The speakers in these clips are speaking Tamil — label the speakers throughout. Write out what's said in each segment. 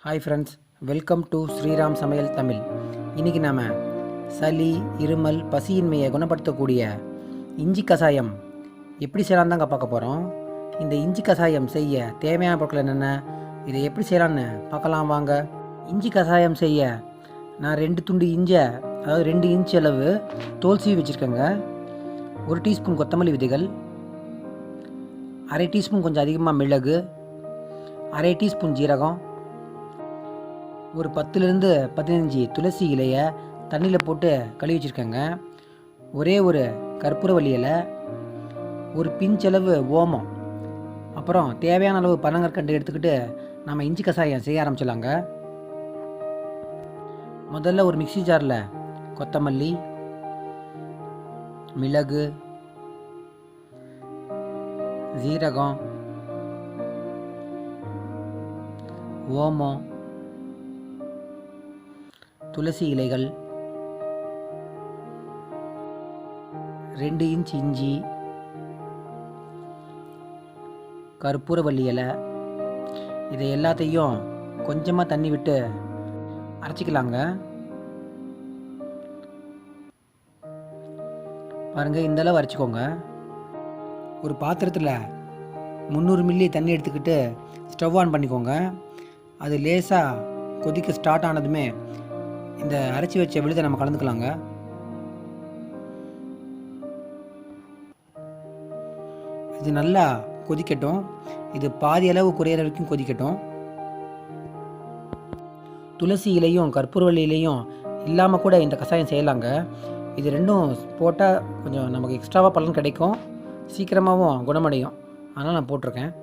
Speaker 1: Hi friends, welcome to Sriram Samayal Tamil. இன்றைக்கி நாம் சளி, இருமல், பசியின்மையை குணப்படுத்தக்கூடிய இஞ்சி கஷாயம் எப்படி செய்யலான்னு தாங்க பார்க்க போகிறோம். இந்த இஞ்சி கஷாயம் செய்ய தேவையான பொருட்கள் என்னென்ன, இதை எப்படி செய்யலான்னு பார்க்கலாம் வாங்க. இஞ்சி கஷாயம் செய்ய நான் 2 துண்டு இஞ்சை, அதாவது 2 இன்ச் அளவு தோல் சீவி வச்சுருக்கேங்க. 1 டீஸ்பூன் கொத்தமல்லி விதைகள், அரை டீஸ்பூன் கொஞ்சம் அதிகமாக மிளகு, அரை டீஸ்பூன் ஜீரகம், ஒரு 10லேருந்து 15 துளசி இலையை தண்ணியில் போட்டு கழுவி வச்சுருக்கேங்க. ஒரே ஒரு கற்பூரவள்ளி இலை, ஒரு பிஞ்சளவு ஓமம், அப்புறம் தேவையான அளவு பனங்கற்கண்டு எடுத்துக்கிட்டு நம்ம இஞ்சி கஷாயம் செய்ய ஆரம்பிச்சிடலாங்க. முதல்ல ஒரு மிக்ஸி ஜாரில் கொத்தமல்லி, மிளகு, ஜீரகம், ஓமம், துளசி இலைகள், 2 இன்ச் இஞ்சி, கற்பூரவள்ளி இலை, இதை எல்லாத்தையும் கொஞ்சமாக தண்ணி விட்டு அரைச்சிக்கலாங்க. பாருங்கள், இந்த அளவு அரைச்சிக்கோங்க. ஒரு பாத்திரத்தில் 300 மில்லி தண்ணி எடுத்துக்கிட்டு ஸ்டவ் ஆன் பண்ணிக்கோங்க. அது லேசாக கொதிக்க ஸ்டார்ட் ஆனதுமே இந்த அரைச்சி வச்ச விழுதை நம்ம கலந்துக்கலாங்க. இது நல்லா கொதிக்கட்டும். இது பாதி அளவு குறையிற வரைக்கும் கொதிக்கட்டும். துளசி இலையும் கற்பூரவள்ளி இலையும் இல்லாமல் கூட இந்த கஷாயம் செய்யலாங்க. இது ரெண்டும் போட்டால் கொஞ்சம் நமக்கு எக்ஸ்ட்ராவாக பலன் கிடைக்கும், சீக்கிரமாகவும் குணமடையும். அதனால் நான் போட்டிருக்கேன்,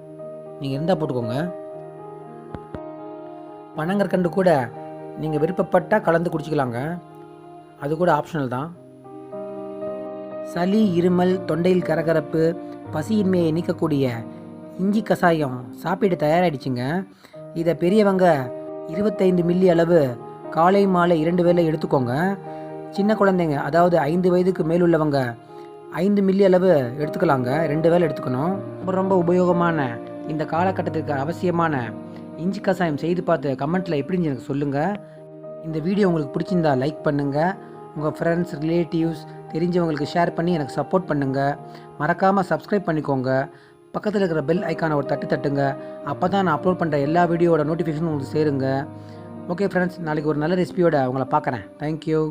Speaker 1: நீங்கள் இருந்தால் போட்டுக்கோங்க. பனங்கற்கண்டு கூட நீங்கள் விருப்பப்பட்டால் கலந்து குடிச்சிக்கலாங்க, அது கூட ஆப்ஷனல் தான். சளி, இருமல், தொண்டையில் கரகரப்பு, பசியின்மையை நீக்கக்கூடிய இஞ்சி கஷாயம் சாப்பிட்டு தயாராகிடுச்சுங்க. இதை பெரியவங்க 25 மில்லி அளவு காலை மாலை 2 வேளை எடுத்துக்கோங்க. சின்ன குழந்தைங்க, அதாவது 5 வயதுக்கு மேலுள்ளவங்க 5 மில்லி அளவு எடுத்துக்கலாங்க. 2 வேளை எடுத்துக்கணும். ரொம்ப உபயோகமான இந்த காலகட்டத்துக்கு அவசியமான இஞ்சி கஷாயம் செய்து பார்த்து கமெண்ட்டில் எப்படின்னு எனக்கு சொல்லுங்கள். இந்த வீடியோ உங்களுக்கு பிடிச்சிருந்தா லைக் பண்ணுங்கள். உங்கள் ஃப்ரெண்ட்ஸ், ரிலேட்டிவ்ஸ், தெரிஞ்சவங்களுக்கு ஷேர் பண்ணி எனக்கு சப்போர்ட் பண்ணுங்கள். மறக்காமல் சப்ஸ்கிரைப் பண்ணிக்கோங்க. பக்கத்தில் இருக்கிற பெல் ஐக்கானை ஒரு தட்டுங்க. அப்போ தான் நான் அப்லோட் பண்ணுற எல்லா வீடியோவோட நோட்டிஃபிகேஷனும் உங்களுக்கு சேருங்க. ஓகே ஃப்ரெண்ட்ஸ், நாளைக்கு ஒரு நல்ல ரெசிபியோட உங்களை பார்க்குறேன். தேங்க்யூ.